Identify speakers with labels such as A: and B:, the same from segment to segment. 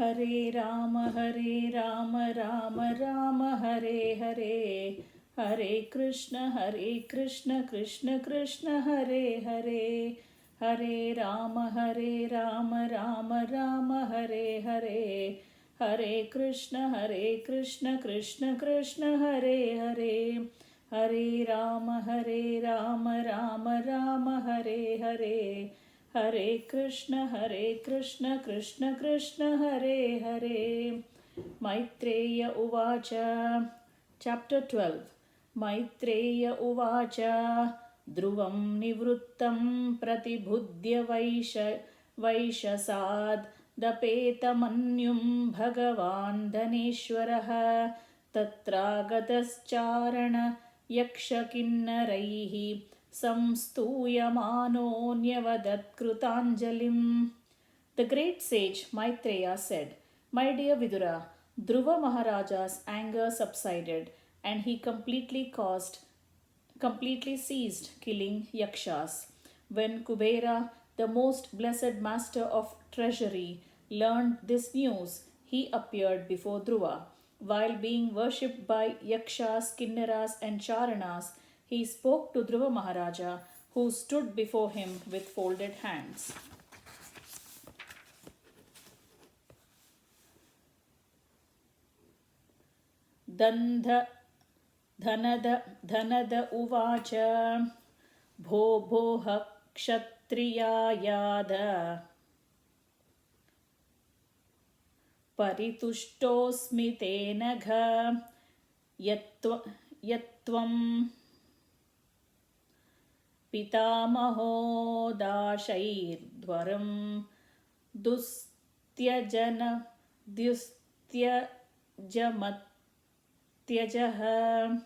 A: Hare Rama, Rama Rama, Hare Hare. Hare Krishna, Krishna Krishna, Hare Hare. Hare Rama, Rama Rama, Hare Hare. Hare Krishna, Krishna Krishna, Hare Hare. Hare Rama, Rama Rama, Hare Hare. Hare Krishna, Krishna Krishna, Hare Hare. Maitreya Uvacha. Chapter 12. Maitreya Uvacha. Dhruvam Nivrittam Pratibhudya Vaishasad Dapetamanyum Bhagavan Dhaneshwaraha Tatragatascharana Yakshakinnaraihi Samstuyamano Nyavadat Krutanjalim. The great sage Maitreya said, My dear Vidura, Dhruva Maharaja's anger subsided and he completely ceased killing yakshas. When Kubera, the most blessed master of treasury, learned this news, he appeared before Dhruva. While being worshipped by yakshas, kinnaras, and charanas, he spoke to Dhruva Maharaja, who stood before him with folded hands. Dhanada Uvacha Bho Kshatriyayada Parituštosmi Tenagha Yatvam Pitamaho Dashair Dwaram Dustyajamatyajaha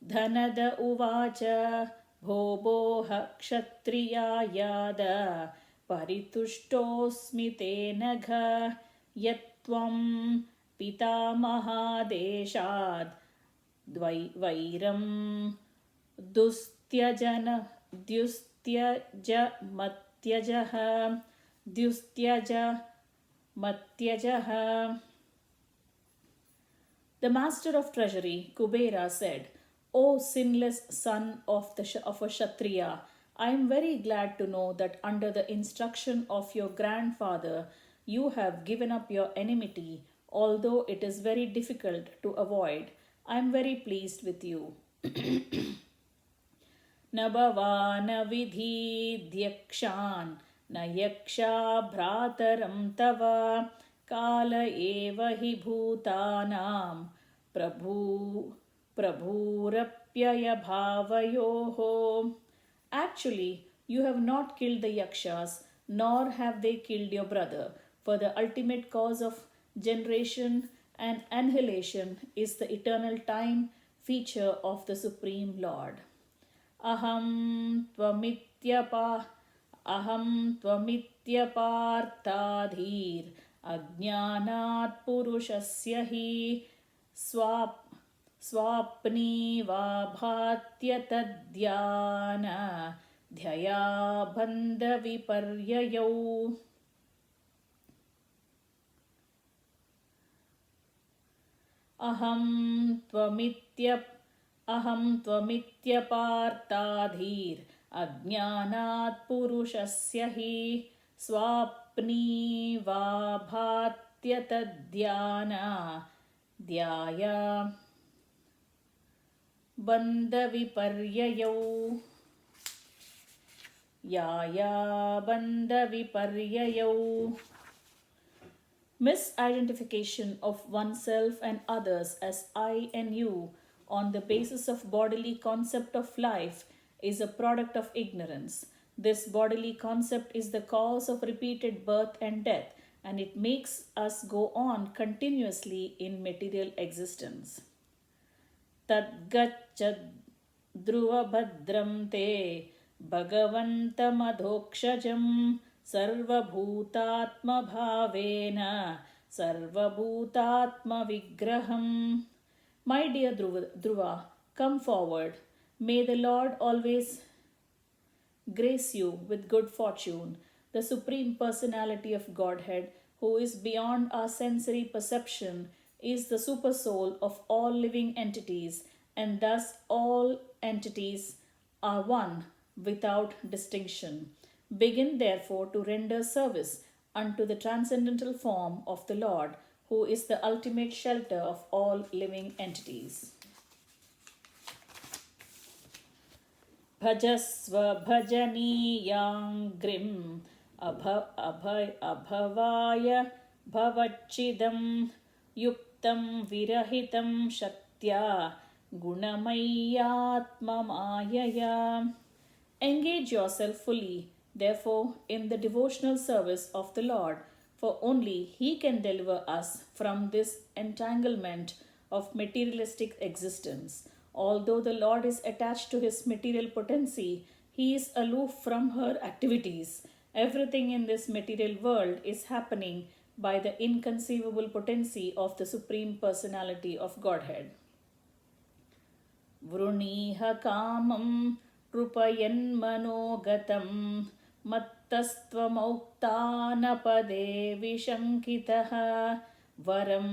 A: Dhanada Uvacha Bho Kshatriyayada Parituštosmi Tenagha Yatvam Pitamahadeshad Vairam Dustyajamatyajaha. The master of treasury, Kubera, said, O sinless son of a Kshatriya, I am very glad to know that under the instruction of your grandfather, you have given up your enmity, although it is very difficult to avoid. I am very pleased with you. न भवान विधीद्यक्षान् न यक्षा भ्रातरं तव काल एव हि भूतानां प्रभुरप्ययभावयोः. Actually, you have not killed the yakshas, nor have they killed your brother, for the ultimate cause of generation and annihilation is the eternal time feature of the Supreme Lord. Aham tvamityapārtādhīr ajñānāt puruṣasya hi swapnī vābhātya tadhyāna dhyaya bandha viparyayau. Aham tvamityapārtādhīr ajñānāt puruṣasya hi swapnī vābhātya tadhyāna dhyaya bandha viparyayau. Yaya bandha viparyayau. Misidentification of oneself and others as I and you on the basis of bodily concept of life is a product of ignorance. This bodily concept is the cause of repeated birth and death, and it makes us go on continuously in material existence. Tadgacchad Dhruva Bhadram Te Bhagavantamadhokshajam Sarvabhutatma Bhavena Sarvabhutatma Vigraham. My dear Dhruva, come forward. May the Lord always grace you with good fortune, the Supreme Personality of Godhead, who is beyond our sensory perception, is the supersoul of all living entities, and thus all entities are one without distinction. Begin therefore to render service unto the transcendental form of the Lord, who is the ultimate shelter of all living entities. भजस्व भजनीयाङ्घ्रिम् अभवाय भवच्चिदं युक्तं विरहितं शक्त्या गुणमय्यात्ममायया. Engage yourself fully, therefore, in the devotional service of the Lord, for only He can deliver us from this entanglement of materialistic existence. Although the Lord is attached to His material potency, He is aloof from her activities. Everything in this material world is happening by the inconceivable potency of the Supreme Personality of Godhead. Vruniha kamam कृपयन्मनोगतं मत्तस्त्वमौक्तानपदे विशङ्कितः वरं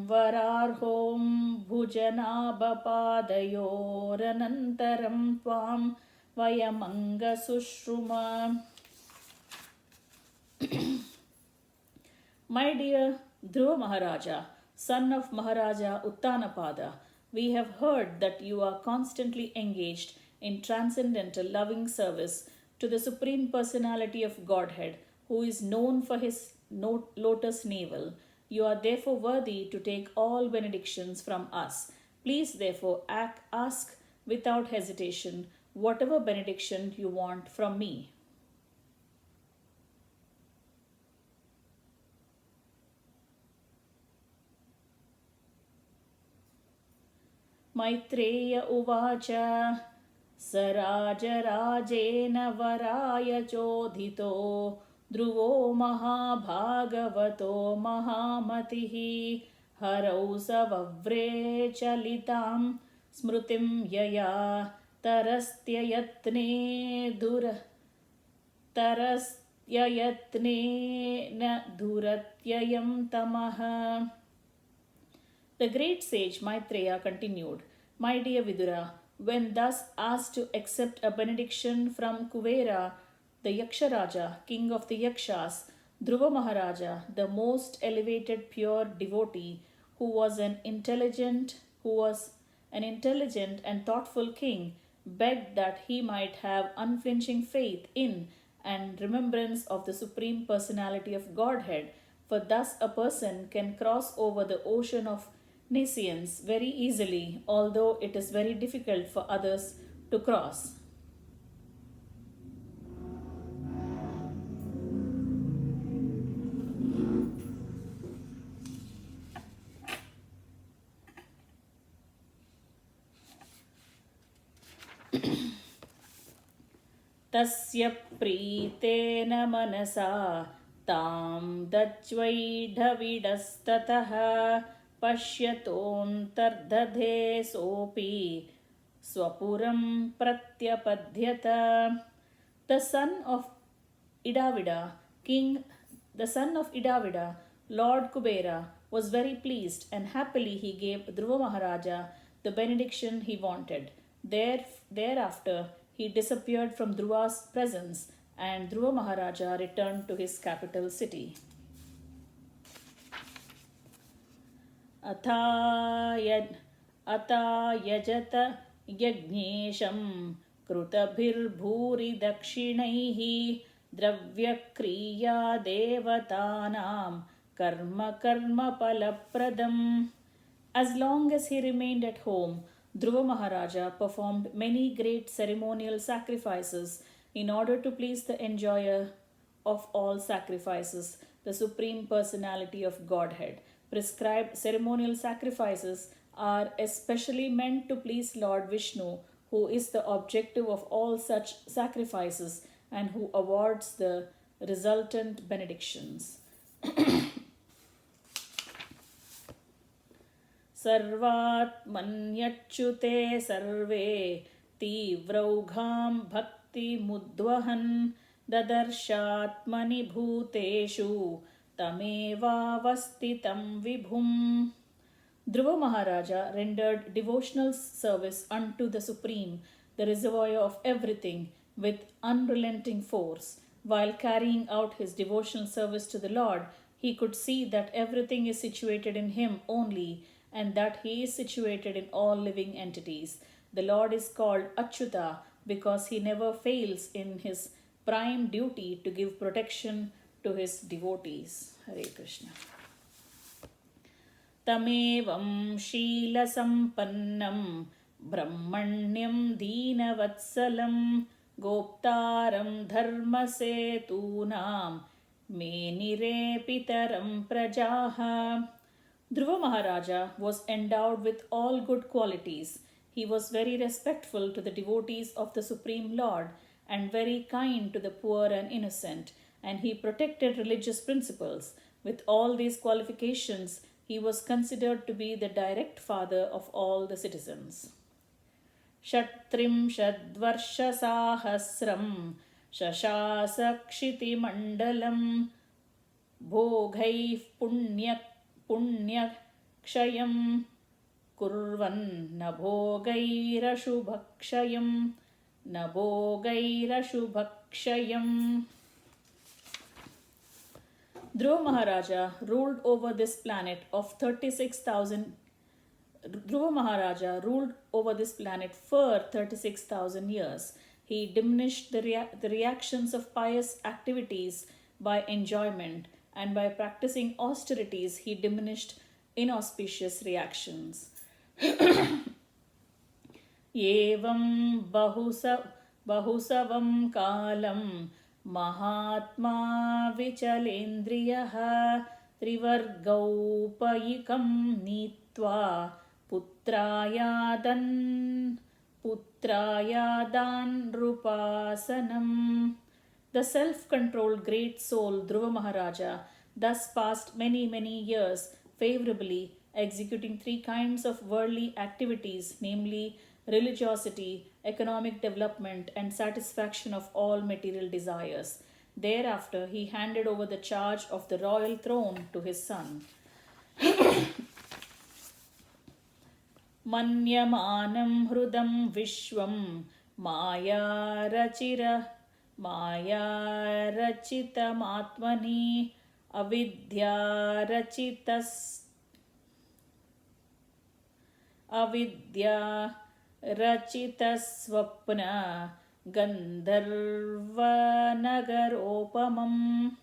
A: वरार्हों भुजनाभपादयोरनन्तरं त्वां वयमङ्गसुश्रुम. My dear Dhruva Maharaja, son of Maharaja Uttanapada, we have heard that you are constantly engaged in transcendental loving service to the Supreme Personality of Godhead, who is known for his lotus navel. You are therefore worthy to take all benedictions from us. Please therefore ask without hesitation whatever benediction you want from me. Maitreya uvacha Sarajarajen varaya chodhito Dhruvo mahabhagavato mahamatihi Harau savavre chalitam smrutim yaya Tarastyayatne na dhuratyayam tamaha. The great sage Maitreya continued, My dear Vidura, when thus asked to accept a benediction from Kuvera, the Yaksharaja, king of the Yakshas, Dhruva Maharaja, the most elevated pure devotee, who was an intelligent and thoughtful king, begged that he might have unflinching faith in and remembrance of the Supreme Personality of Godhead, for thus a person can cross over the ocean of nescience very easily, although it is very difficult for others to cross. Tasya preetena manasa tam dachvaidhavidastatah pashyatontardadhe sopi swapuram pratyapadhyata. The son of Idavida, Lord Kubera, was very pleased, and happily he gave Dhruva Maharaja the benediction he wanted. Thereafter, he disappeared from Dhruva's presence, and Dhruva Maharaja returned to his capital city. Atayajata yajnesham krutabhirbhuri dakshinaihi dravyakriya devatanam karma palapradam. As long as he remained at home, Dhruva Maharaja performed many great ceremonial sacrifices in order to please the enjoyer of all sacrifices, the Supreme Personality of Godhead. Prescribed ceremonial sacrifices are especially meant to please Lord Vishnu, who is the objective of all such sacrifices and who awards the resultant benedictions. Sarvatmanyachyute sarve tivraugham bhakti mudvahan ददर्शात्मनि भूतेषु तमेवावस्थितं विभुम्. Dhruva Maharaja rendered devotional service unto the Supreme, the reservoir of everything, with unrelenting force. While carrying out his devotional service to the Lord, he could see that everything is situated in him only, and that he is situated in all living entities. The Lord is called Achyuta because he never fails in his prime duty to give protection to his devotees. Hare Krishna. तमेवं शीलसम्पन्नं ब्रह्मण्यं दीनवत्सलं गोप्तारं धर्मसेतूनां मेनिरे पितरं प्रजाः. Dhruva Maharaja was endowed with all good qualities. He was very respectful to the devotees of the Supreme Lord and very kind to the poor and innocent, and he protected religious principles. With all these qualifications, he was considered to be the direct father of all the citizens. Shatrimshadvarshasahasram shashasakshitimandalam bhogaih punyakshayam kurvan nabhogairashubhakshayam. Dhruva Maharaja ruled over this planet of 36,000. Dhruva Maharaja ruled over this planet for 36,000 years. He diminished the reactions of pious activities by enjoyment, and by practicing austerities, he diminished inauspicious reactions. Evam bahusavam kalam Mahatma vichalendriyaha trivargaupayikam nitva putrayadan rupasanam. The self-controlled great soul Dhruva Maharaja thus passed many years favorably, executing three kinds of worldly activities, namely religiosity, economic development, and satisfaction of all material desires. Thereafter, he handed over the charge of the royal throne to his son. Manyamanam hrudam vishwam maya rachitam avidya rachitasvapna gandharvanagaropamam.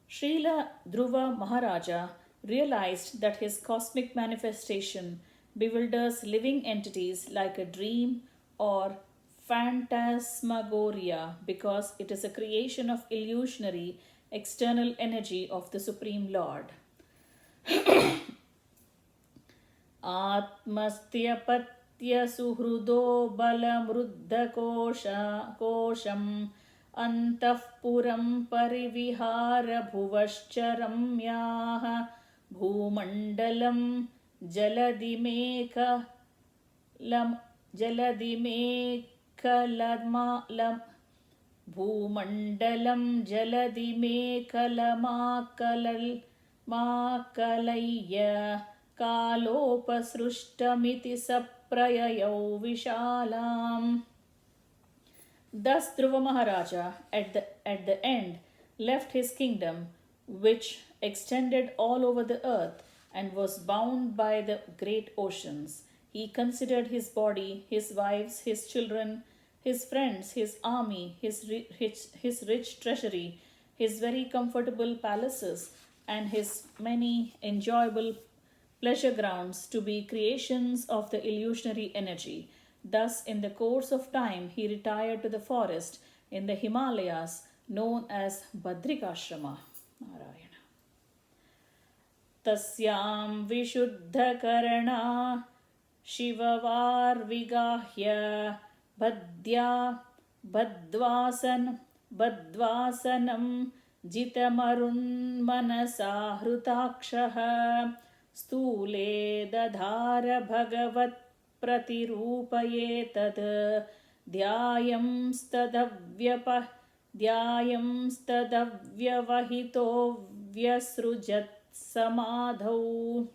A: Srila Dhruva Maharaja realized that his cosmic manifestation bewilders living entities like a dream or phantasmagoria because it is a creation of illusionary external energy of the Supreme Lord. Atmastyapatya suhrudo balamruddha kosham antahpuram parivihara bhuvascharamyaha bhumandalam jaladimeka bhumandalam jaladimekalamakalayyya kalopasrushtamiti saprayayau vishalam. Thus Dhruva Maharaja at the end left his kingdom, which extended all over the earth and was bound by the great oceans. He considered his body, his wives, his children, his friends, his army, his rich treasury, his very comfortable palaces, and his many enjoyable pleasure grounds to be creations of the illusionary energy. Thus, in the course of time, he retired to the forest in the Himalayas known as Badrikashrama. Narayana. Tasyam vishuddhakarana shivavar vigahya badvasanam jitamarun manasa hrutakshaha stule dadhara bhagavat pratirupayetat ध्यायंस्तदव्यवहितो व्यसृजत् samadhau.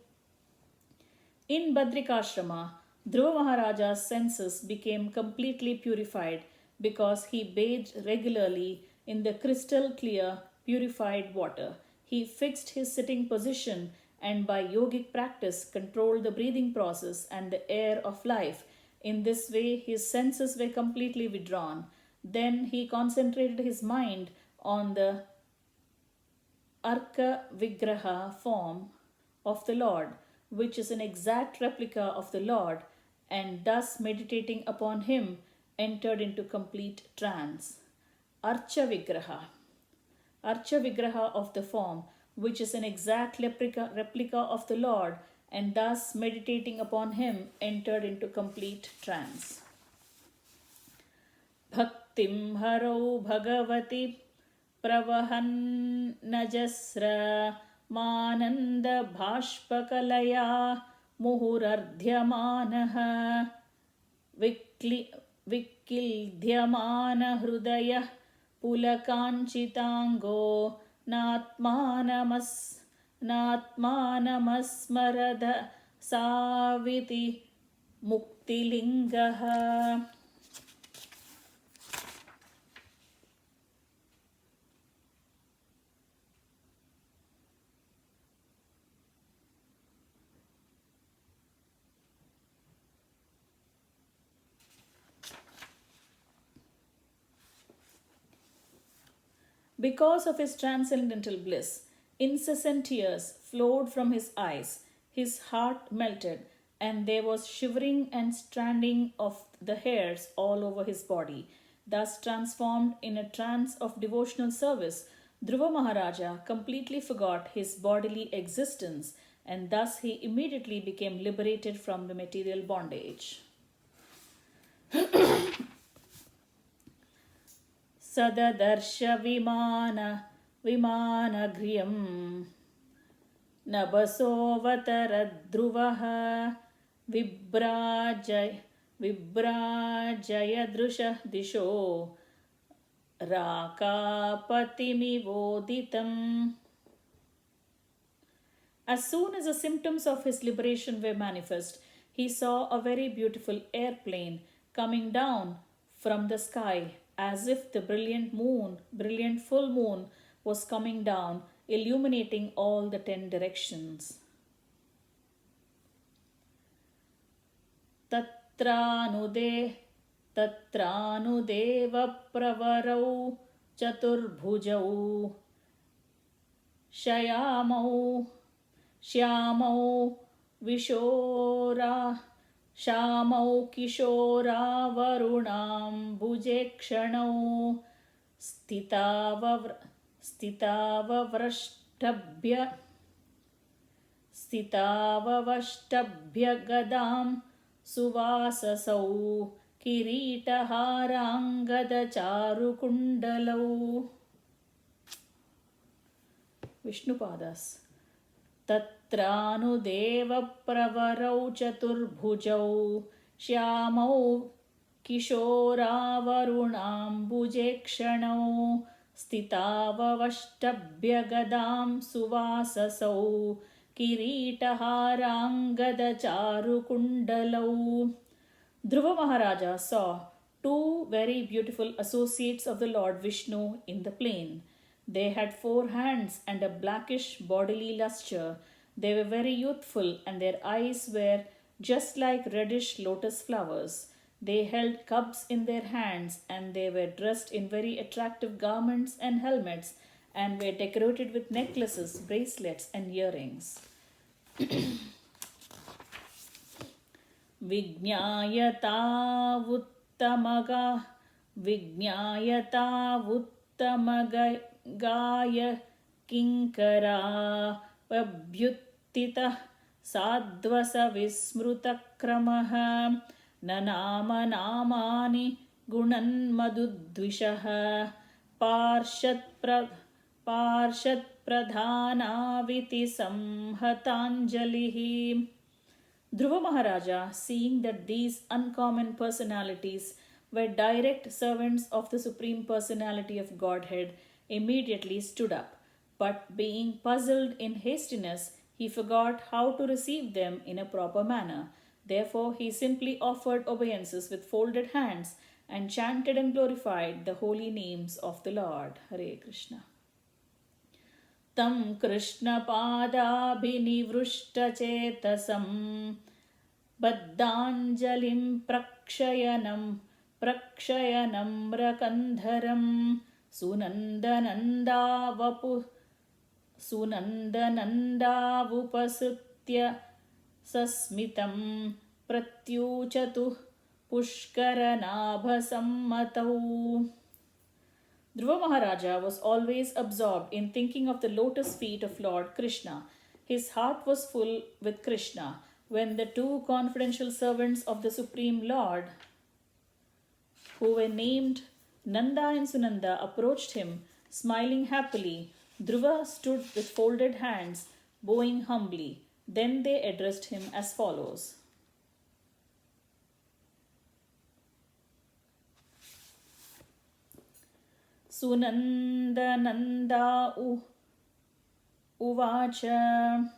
A: In Badrikashrama, Dhruva Maharaja's senses became completely purified because he bathed regularly in the crystal clear, purified water. He fixed his sitting position and by yogic practice controlled the breathing process and the air of life. In this way, his senses were completely withdrawn. Then he concentrated his mind on the Arka Vigraha form of the Lord, which is an exact replica of the Lord, and thus meditating upon him entered into complete trance. Archa Vigraha of the form, which is an exact replica of the Lord, and thus meditating upon him entered into complete trance. Bhaktim Haro Bhagavati Pravahannajasra Mananda Bhashpakalaya Muhurardhyamanaha Vikildhyamana Hrudaya Pulakanchitango Natmanamasmarada Saviti Muktilingaha. Because of his transcendental bliss, incessant tears flowed from his eyes, his heart melted, and there was shivering and standing of the hairs all over his body. Thus transformed in a trance of devotional service, Dhruva Maharaja completely forgot his bodily existence, and thus he immediately became liberated from the material bondage. Sadadarsha Vimanaghriyam Nabasovatara Vibrajayadrusha Disho Rakapatimivodhitam. As soon as the symptoms of his liberation were manifest, he saw a very beautiful airplane coming down from the sky, as if the brilliant full moon was coming down, illuminating all the 10 directions. Tatranudeva pravarau chaturbhujau Shayamau Vishora Shamau Kishora Varunam Bhujekshanau Stitavavashtabhya Gadam Suvasasau Kiritaharangada Charukundalau. Vishnupadas. Tatranudeva pravarau chaturbhujau Shyamau Kishoravarunam Bhujekshanau Stitavavashtabhya Gadam Suvasasau Kiritaharangada Charukundalau. Dhruva Maharaja saw 2 very beautiful associates of the Lord Vishnu in the plain. They had 4 hands and a blackish bodily lustre. They were very youthful, and their eyes were just like reddish lotus flowers. They held cubs in their hands, and they were dressed in very attractive garments and helmets, and were decorated with necklaces, bracelets, and earrings. Gaya Kinkara Vabhyuttita Sadvasa Vismruta Kramaha Nanama Namani Gunan Madudvishaha Parshad Pradhanaviti Samhatanjalihi. Dhruva Maharaja, seeing that these uncommon personalities were direct servants of the Supreme Personality of Godhead, immediately stood up. But being puzzled in hastiness, he forgot how to receive them in a proper manner. Therefore, he simply offered obeisances with folded hands and chanted and glorified the holy names of the Lord. Hare Krishna. Tam Krishna Padabhinivrushtachetasam Baddhanjalim Prakshayanam Rakandharam Sunandanandavupasutya Sasmitam Pratyuchatu Pushkaranabhasammatau. Dhruva Maharaja was always absorbed in thinking of the lotus feet of Lord Krishna. His heart was full with Krishna. When the two confidential servants of the Supreme Lord, who were named Nanda and Sunanda, approached him, smiling happily, Dhruva stood with folded hands, bowing humbly. Then they addressed him as follows. Sunandananda uvacha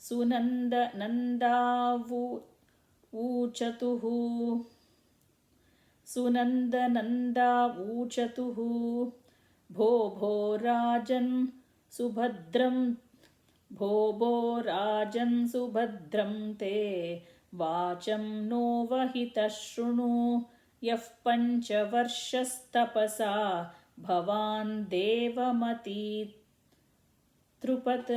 A: Sunandananda vuchatuhu Sunandananda vuchatuhu Bho Rajan Subhadram te Vacham no vahita shrunu Yaf panchavarshastapasa Bhavan devamati Trupat.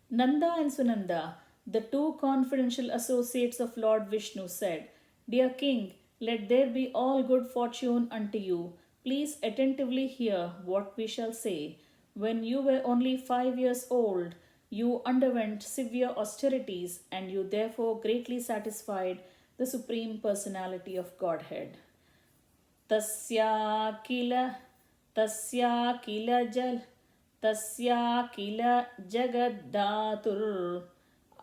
A: Nanda and Sunanda, the two confidential associates of Lord Vishnu, said, Dear King, let there be all good fortune unto you. Please attentively hear what we shall say. When you were only 5 years old, you underwent severe austerities and you therefore greatly satisfied the Supreme Personality of Godhead. Tasya kila jagaddatur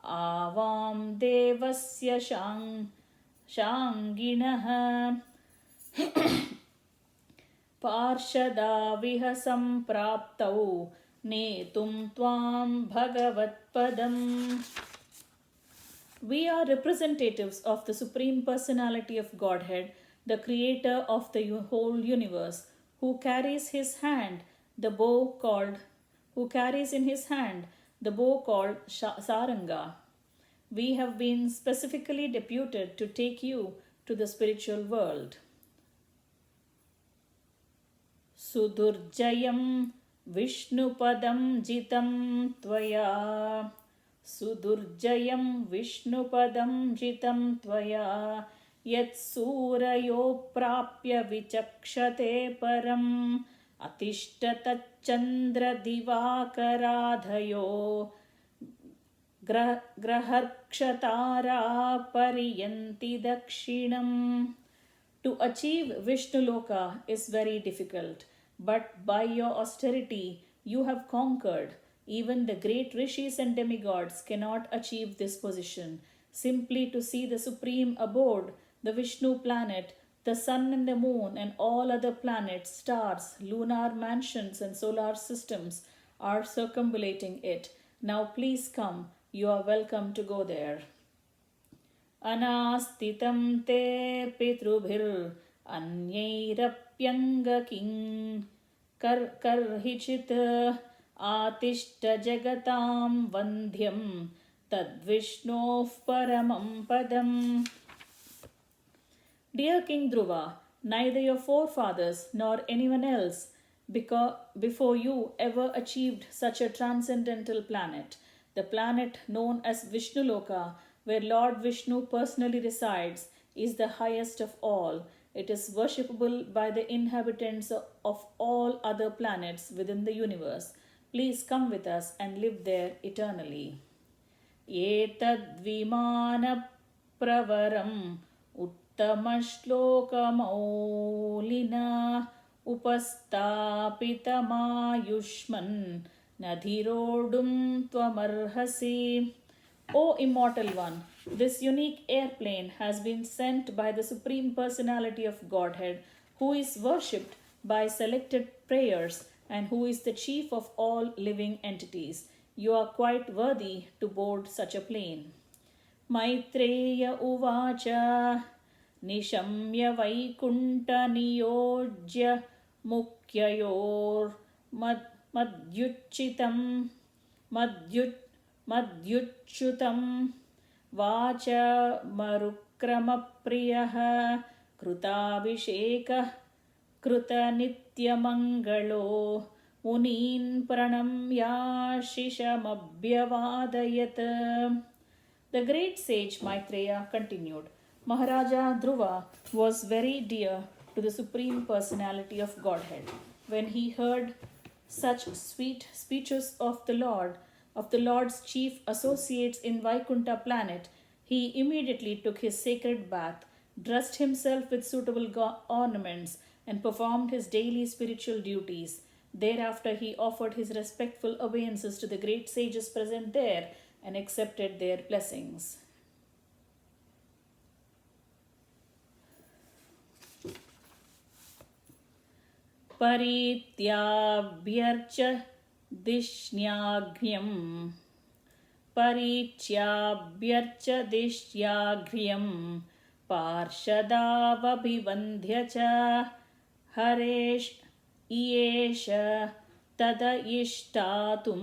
A: avam devasya shanginah parshada vihasam praptau netum tvam bhagavatpadam. We are representatives of the Supreme Personality of Godhead, the creator of the whole universe, who carries in his hand the bow called Saranga. We have been specifically deputed to take you to the spiritual world. Sudurjayam Vishnupadam jitam tvaya Yat surayo prapya vichakshate param Atishtatat chandra divakaradhayo Graharkshatara pariyanti dakshinam. To achieve Vishnu Loka is very difficult, but by your austerity you have conquered. Even the great rishis and demigods cannot achieve this position. Simply to see the supreme abode, the Vishnu planet, the sun and the moon and all other planets, stars, lunar mansions and solar systems are circumambulating it. Now please come, you are welcome to go there. Anastitam te pitrubhir anyairapyanga king karhichit atishta jagatam vandhyam tadvishnof paramam padam. Dear King Dhruva, neither your forefathers nor anyone else before you ever achieved such a transcendental planet. The planet known as Vishnuluka, where Lord Vishnu personally resides, is the highest of all. It is worshipable by the inhabitants of all other planets within the universe. Please come with us and live there eternally. Etad vimana pravaram Tamashlokamolina upastapitamayushman nadhirodum tvamarhasi. O immortal one, this unique airplane has been sent by the Supreme Personality of Godhead, who is worshipped by selected prayers and who is the chief of all living entities. You are quite worthy to board such a plane. Maitreya उवाच निशम्य वैकुण्ठनियोज्य मुख्ययोर्मद्युच्चितं मद्युच्युतं watch मरुक्रमप्रियः कृताभिषेकः कृतनित्यमङ्गलो मुनीन् प्रणम्याशिषमभ्यवादयत्. The great sage Maitreya continued, Maharaja Dhruva was very dear to the Supreme Personality of Godhead. When he heard such sweet speeches of the Lord's chief associates in Vaikuntha planet, he immediately took his sacred bath, dressed himself with suitable ornaments, and performed his daily spiritual duties. Thereafter, he offered his respectful obeisances to the great sages present there and accepted their blessings. Parityabhyarcha dishyagryam parshadavabhivandhya cha haresh iyesha tadayishtatum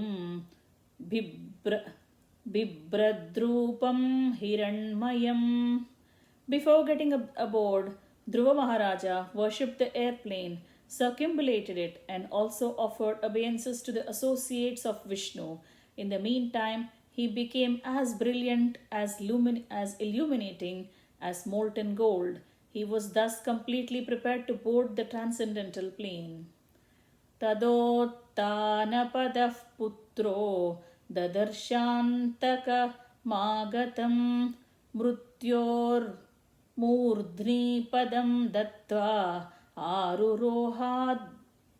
A: Bibradrupam Hiranmayam. Before getting aboard, Dhruva Maharaja worshipped the airplane, circumambulated it, and also offered obeisances to the associates of Vishnu. In the meantime, he became as brilliant, as illuminating as molten gold. He was thus completely prepared to board the transcendental plane. Tadotthanapadah putro Dadarshantaka magatam mrutyor murdhni padam dattva arurohad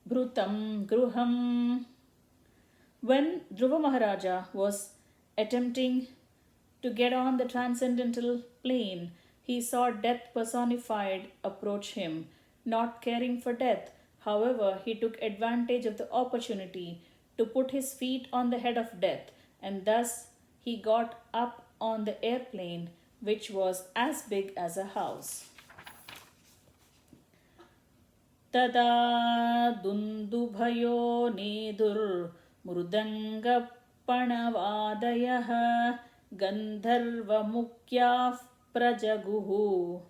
A: bhrutam gruham. When Dhruva Maharaja was attempting to get on the transcendental plane, he saw death personified approach him. Not caring for death, however, he took advantage of the opportunity to put his feet on the head of death, and thus he got up on the airplane, which was as big as a house. Tada dundubhayo nedur mrudanga panavadayah gandharva mukyah prajaguhu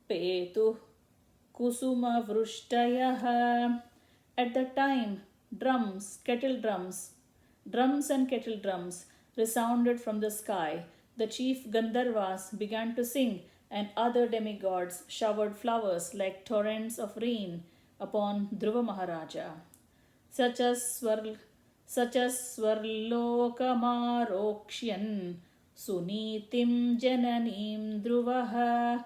A: petu kusuma vrushtayah. At the time, drums and kettle drums resounded from the sky. The chief Gandharvas began to sing, and other demigods showered flowers like torrents of rain upon Dhruva Maharaja. Such as Swarlokamaroksyan Sunitim Jananim Dhruvaha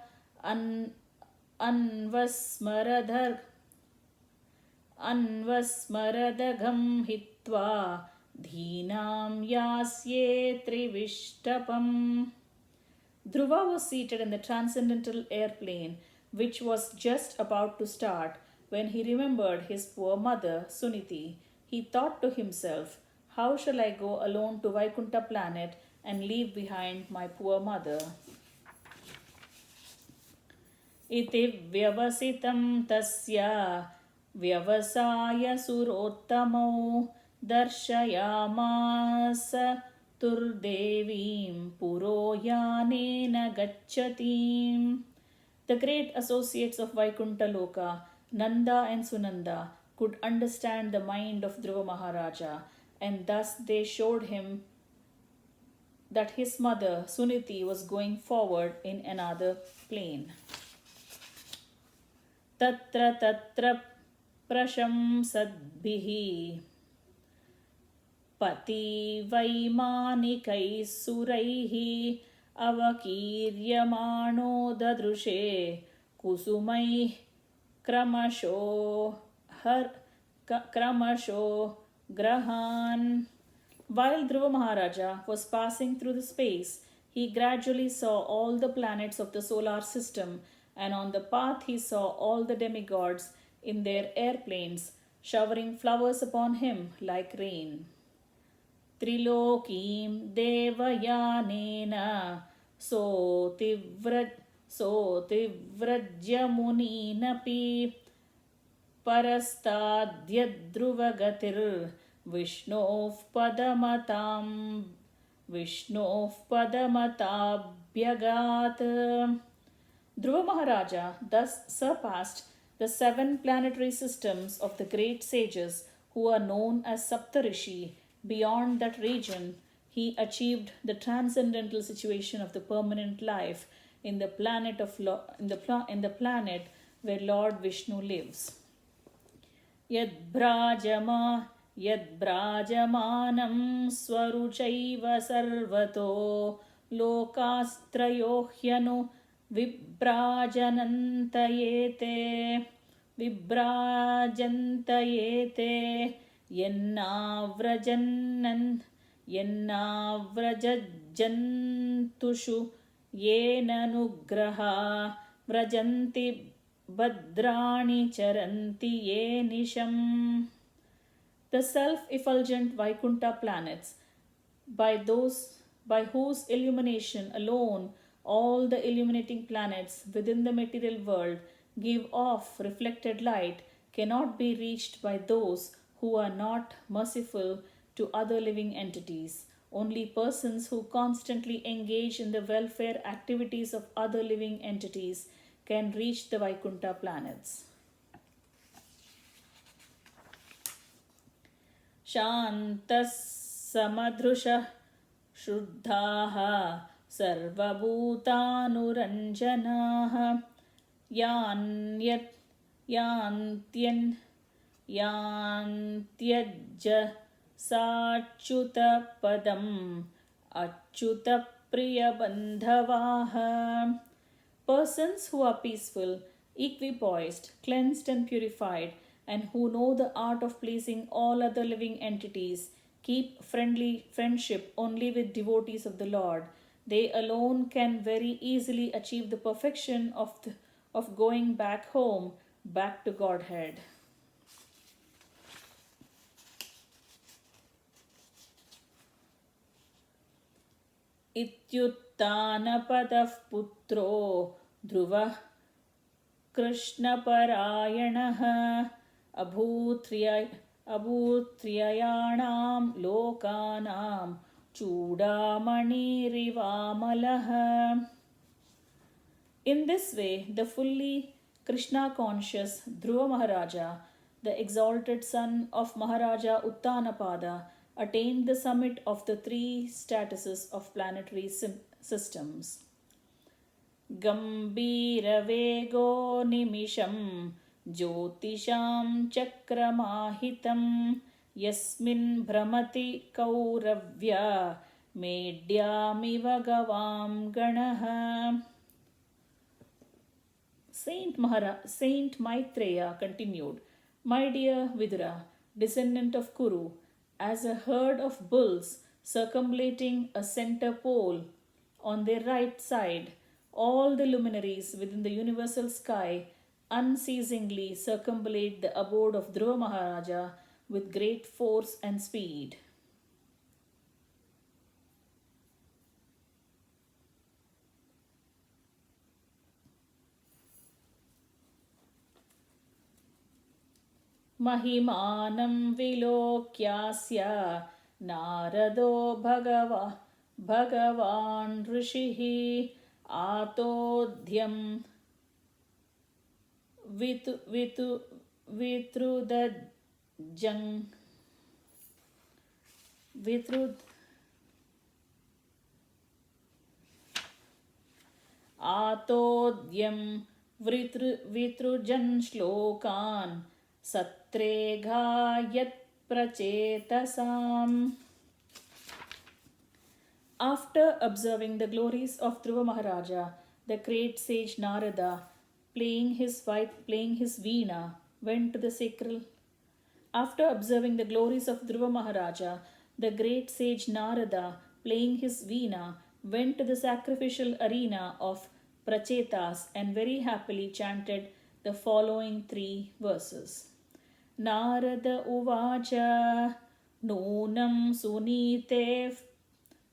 A: Anvasmaradagam hitva dhinam yasye trivishtapam. Dhruva was seated in the transcendental airplane, which was just about to start, when he remembered his poor mother, Suniti. He thought to himself, how shall I go alone to Vaikuntha planet and leave behind my poor mother? Iti vyavasitam tasya Vyavasaya surottamo darshayamasa turdevim puroyanena gacchatim. The great associates of Vaikuntha Loka, Nanda and Sunanda, could understand the mind of Dhruva Maharaja, and thus they showed him that his mother Suniti was going forward in another plane. Tatra prashamsadbhihi pati vaimanikai suraihi avakiryamano dadrushe kusumai kramasho grahan. While Dhruva Maharaja was passing through the space, he gradually saw all the planets of the solar system, and on the path he saw all the demigods in their airplanes, showering flowers upon him like rain. त्रिलोकीं देवयानेन सोऽतिव्रज सोऽतिव्रज्य मुनीनपि परस्ताद्यद्रुवगतिर्विष्णोः पदमतां विष्णोः पदमताभ्यगात्. Dhruva Maharaja thus surpassed the 7 planetary systems of the great sages who are known as Saptarishi. Beyond that region, he achieved the transcendental situation of the permanent life in the planet in the planet where Lord Vishnu lives. यद्भ्राजमानं स्वरुचैव सर्वतो लोकास्त्रयो ह्यनु विभ्राजन्तयेते यन्नाव्रजज्जन्तुषु येननुग्रहा व्रजन्ति भद्राणि चरन्ति ये निशम्. The self-effulgent Vaikuntha planets, by whose illumination alone all the illuminating planets within the material world give off reflected light, cannot be reached by those who are not merciful to other living entities. Only persons who constantly engage in the welfare activities of other living entities can reach the Vaikuntha planets. Shantas samadrusha shuddhaha sarvabhutanuranjanaha yantyajja sachuta padam achyuta priyabandhavaha. Persons who are peaceful, equipoised, cleansed and purified, and who know the art of pleasing all other living entities, keep friendship only with devotees of the Lord. They alone can very easily achieve the perfection of going back home, back to Godhead. Ityuttanapadah putro Dhruva Krishnaparayanah abhutriyanam lokanam Chudamani. In this way, the fully Krishna conscious Dhruva Maharaja, the exalted son of Maharaja Uttanapada, attained the summit of the 3 statuses of planetary systems. Gambhira Vego Nimisham Jyotisham Chakramahitam Yasmin Brahmati Kauravya Medyamiva Gavam Ganaha. Saint Maitreya continued, My dear Vidura, descendant of Kuru, as a herd of bulls circumambulating a center pole on their right side, all the luminaries within the universal sky unceasingly circumambulate the abode of Dhruva Maharaja with great force and speed. Mahimanam vilokyasya narado bhagavan rishihi atodhyam vitrudajang atodhyam vitrujan shlokan Satrega prachetasam. After observing the glories of Dhruva Maharaja, the great sage Narada, playing his veena, went to the sacral. After observing the glories of Dhruva Maharaja, the great sage Narada, playing his veena, went to the sacrificial arena of Prachetas and very happily chanted the following three verses. Narada Uvacha Nunam Sunitev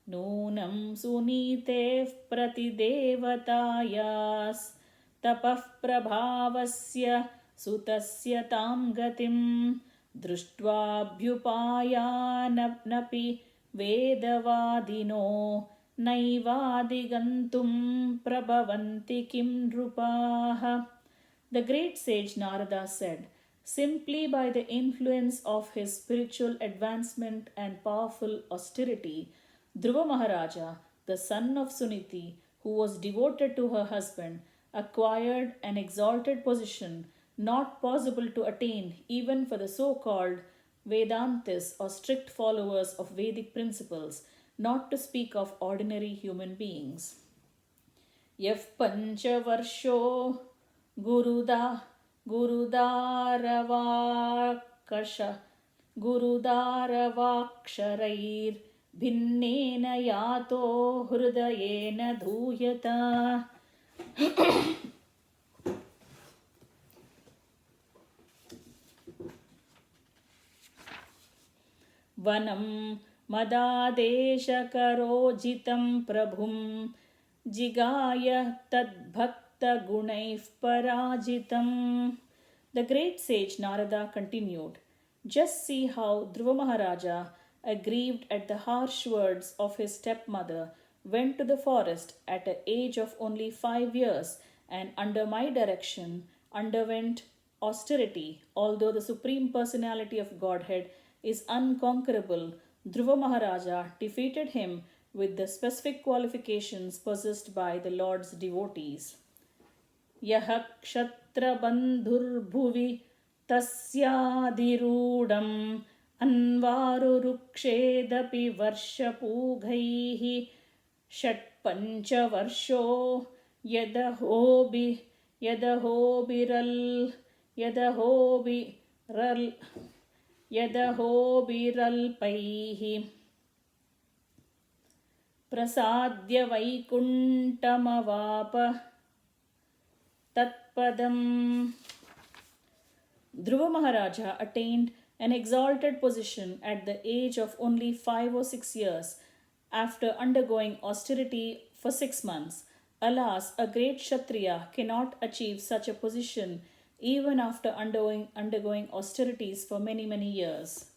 A: Nunam Sunitev Pratidevataayas Tapah Prabhavasya Sutasya Tam Gatim Drishtvaabhyupayanapi Vedavadino Naivadigantum Prabhavanti Kim Nrupaha. The great sage Narada said, simply by the influence of his spiritual advancement and powerful austerity, Dhruva Maharaja, the son of Suniti, who was devoted to her husband, acquired an exalted position not possible to attain even for the so-called Vedantis or strict followers of Vedic principles, not to speak of ordinary human beings. Yaf Panchavarsho Gurudaravaksharair Bhinnena Yato Hrudayena Dhuyata. Vanam Madadeshakarojitam Prabhum Jigaya Tadbhakta Gunaif Parajitam. The great sage Narada continued, just see how Dhruva Maharaja, aggrieved at the harsh words of his stepmother, went to the forest at an age of only 5 years and under my direction underwent austerity. Although the Supreme Personality of Godhead is unconquerable, Dhruva Maharaja defeated him with the specific qualifications possessed by the Lord's devotees. Yaha kshatra bandhur bhuvi tasyadirudam anvaru rukshedapi varshapugaihi shatpancha varsho yadahobiral prasadya vaikuntamavapa tatpadam. Dhruva Maharaja attained an exalted position at the age of only 5 or 6 years after undergoing austerity for 6 months. Alas, a great Kshatriya cannot achieve such a position even after undergoing austerities for many, many years.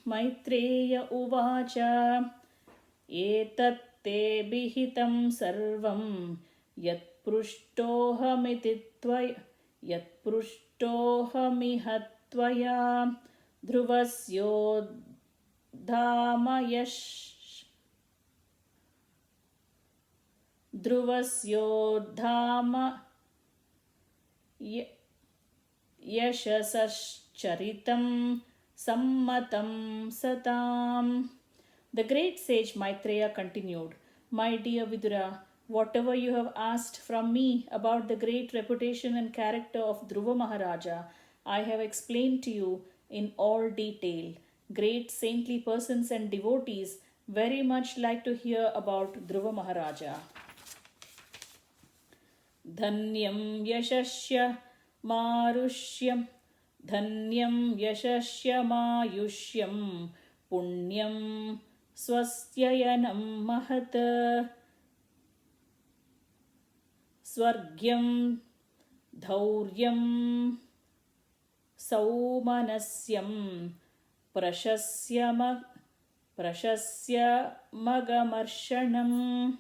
A: Maitreya Uvacha Etatte bihitam sarvam yat prushtohamiti tvaya dhruvasyodhama yashasascharitam sammatam satam. The great sage Maitreya continued, my dear Vidura, whatever you have asked from me about the great reputation and character of Dhruva Maharaja, I have explained to you in all detail. Great saintly persons and devotees very much like to hear about Dhruva Maharaja. Dhanyam yashasya marushyam Dhanyam yashasya mayushyam Punyam swastyayanam mahat Swargyam dhauryam saumanasyam prashasya magamarshanam.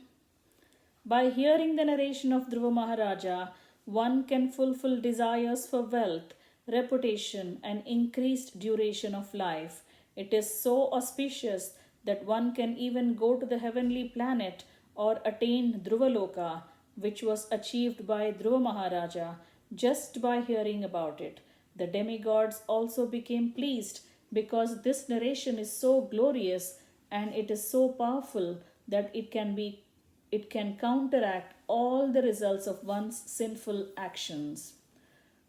A: By hearing the narration of Dhruva Maharaja, one can fulfill desires for wealth, reputation, and increased duration of life. It is so auspicious that one can even go to the heavenly planet or attain Dhruvaloka, which was achieved by Dhruva Maharaja just by hearing about it. The demigods also became pleased because this narration is so glorious and it is so powerful that it can counteract all the results of one's sinful actions.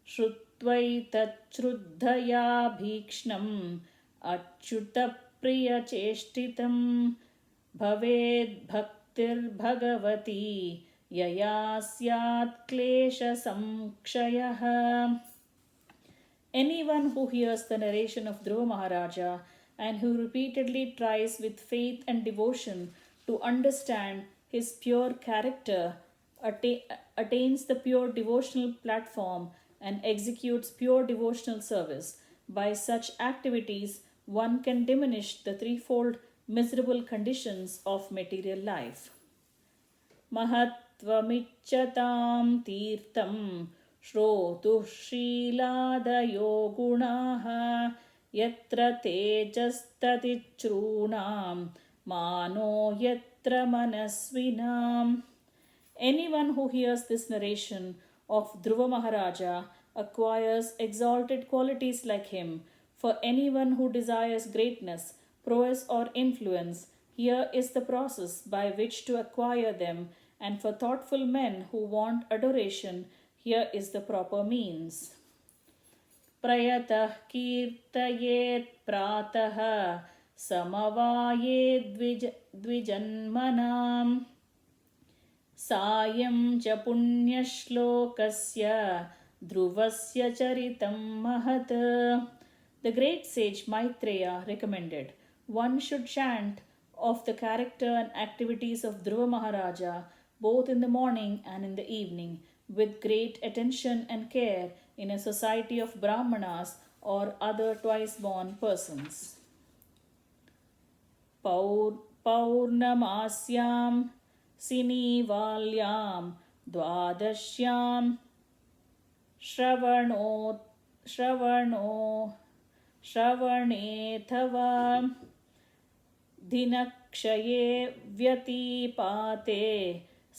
A: Shrutvaitat shruddhaya bhikshnam achyuta प्रियचेष्टितं भवेद्भक्तिर्भगवती यया स्यात् क्लेशसंक्षयः. Anyone who hears the narration of Dhruva Maharaja and who repeatedly tries with faith and devotion to understand his pure character attains the pure devotional platform and executes pure devotional service. By such activities, one can diminish the threefold miserable conditions of material life. महत्त्वमिच्छतां तीर्थं श्रोतुः शीलादयो गुणाः यत्र तेजस्ततिच्छ्रूणां मानो यत्र मनस्विनाम्. Anyone who hears this narration of Dhruva Maharaja acquires exalted qualities like him. For anyone who desires greatness, prowess, or influence, here is the process by which to acquire them, and for thoughtful men who want adoration, here is the proper means. Prayatah kirtayet pratah samavayet dvijanmanam सायं च पुण्यश्लोकस्य ध्रुवस्य चरितं महत्. The great sage Maitreya recommended one should chant of the character and activities of Dhruva Maharaja both in the morning and in the evening with great attention and care in a society of Brahmanas or other twice born persons. Paurnamasyam सिनीवाल्यां द्वादश्यां श्रवणेऽथवा दिनक्षये व्यतिपाते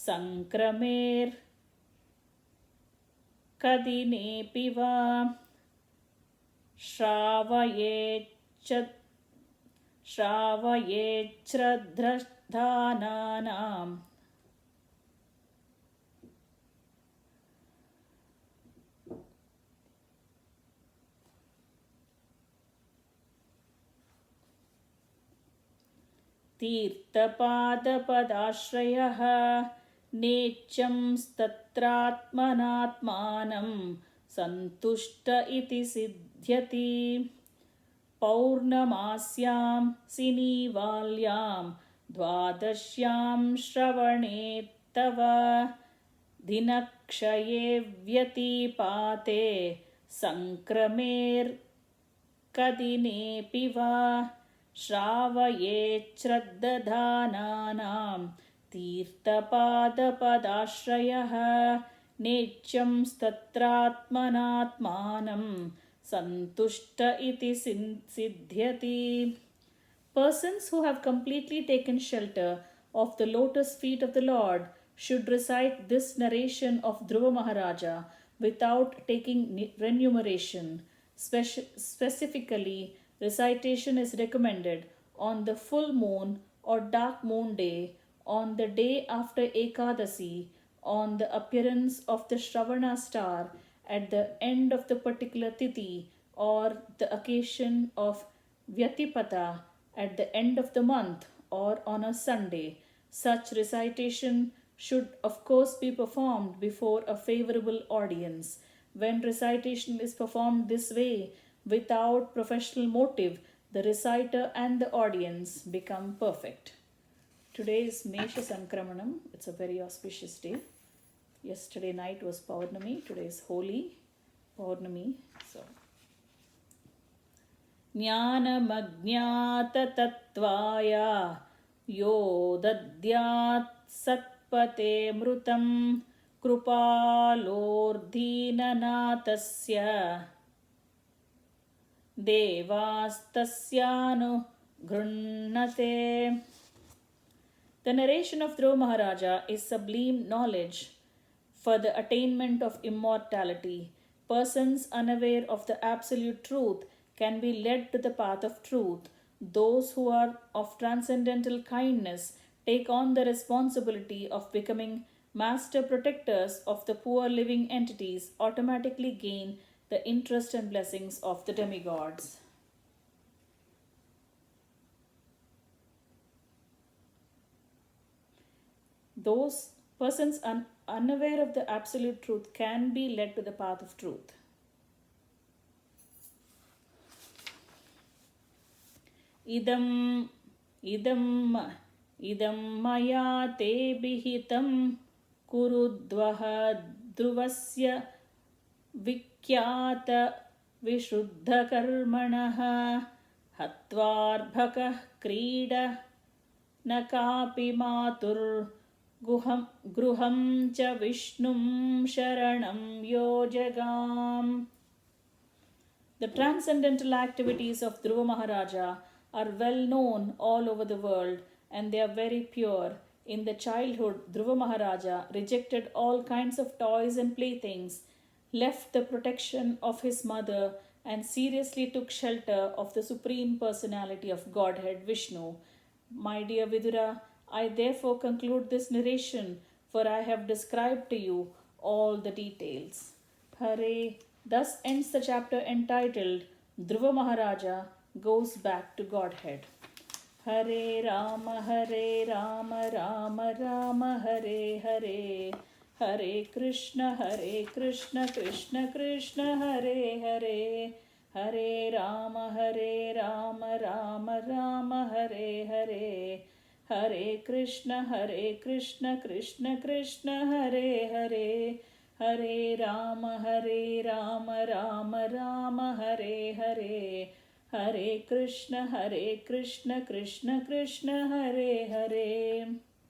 A: संक्रमेर्कदिनेऽपि वा श्रावयेच्छ्रद्धानानाम् तीर्थपादपदाश्रयः नेच्छं तत्रात्मनात्मानं सन्तुष्ट इति सिद्ध्यति. पौर्णमास्यां सिनीवाल्यां द्वादश्यां श्रवणे तव दिनक्षये व्यतिपाते संक्रमेर्कदिनेऽपि वा श्रावयेच्छ्रद्धानानां तीर्थपादपदाश्रयः नेच्छं तत्रात्मनात्मानं संतुष्ट iti siddhyati. Persons who have completely taken shelter of the lotus feet of the Lord should recite this narration of Dhruva Maharaja without taking remuneration. Specifically, recitation is recommended on the full moon or dark moon day, on the day after Ekadasi, on the appearance of the Shravana star at the end of the particular tithi, or the occasion of Vyatipata at the end of the month, or on a Sunday. Such recitation should of course be performed before a favorable audience. When recitation is performed this way, without professional motive, the reciter and the audience become perfect. Today is Mesha Sankramanam. It's a very auspicious day. Yesterday night was Paurnami. Today is Holy Paurnami. So, Jnanamajnata-tattvaya yo dadyat satpate mrutam krupalordhinanatasya devastasyanu ghrunate. The narration of Dhruva Maharaja is sublime knowledge for the attainment of immortality. Persons unaware of the absolute truth can be led to the path of truth. Those who are of transcendental kindness take on the responsibility of becoming master protectors of the poor living entities, automatically gain the interest and blessings of the demigods. Those persons unaware of the absolute truth can be led to the path of truth. idam maya te bihitam kurudvah dhruvasya vikyata vishuddha karmanah hatvarbhakah krida nakapi matur gruham cha vishnum sharanam yojagam. The transcendental activities of Dhruva Maharaja are well known all over the world, and they are very pure. In the childhood, Dhruva Maharaja rejected all kinds of toys and playthings, left the protection of his mother, and seriously took shelter of the Supreme Personality of Godhead, Vishnu. My dear Vidura, I therefore conclude this narration, for I have described to you all the details. Hare. Thus ends the chapter entitled Dhruva Maharaja Goes Back to Godhead. Hare Rama, Rama Rama, Hare Hare. Hare Krishna, Krishna Krishna, Hare Hare. Hare Rama, Rama Rama, Hare Hare. Hare Krishna, Krishna Krishna, Hare Hare. Hare Rama, Rama Rama, Hare Hare. Hare Krishna, Krishna Krishna, Hare Hare.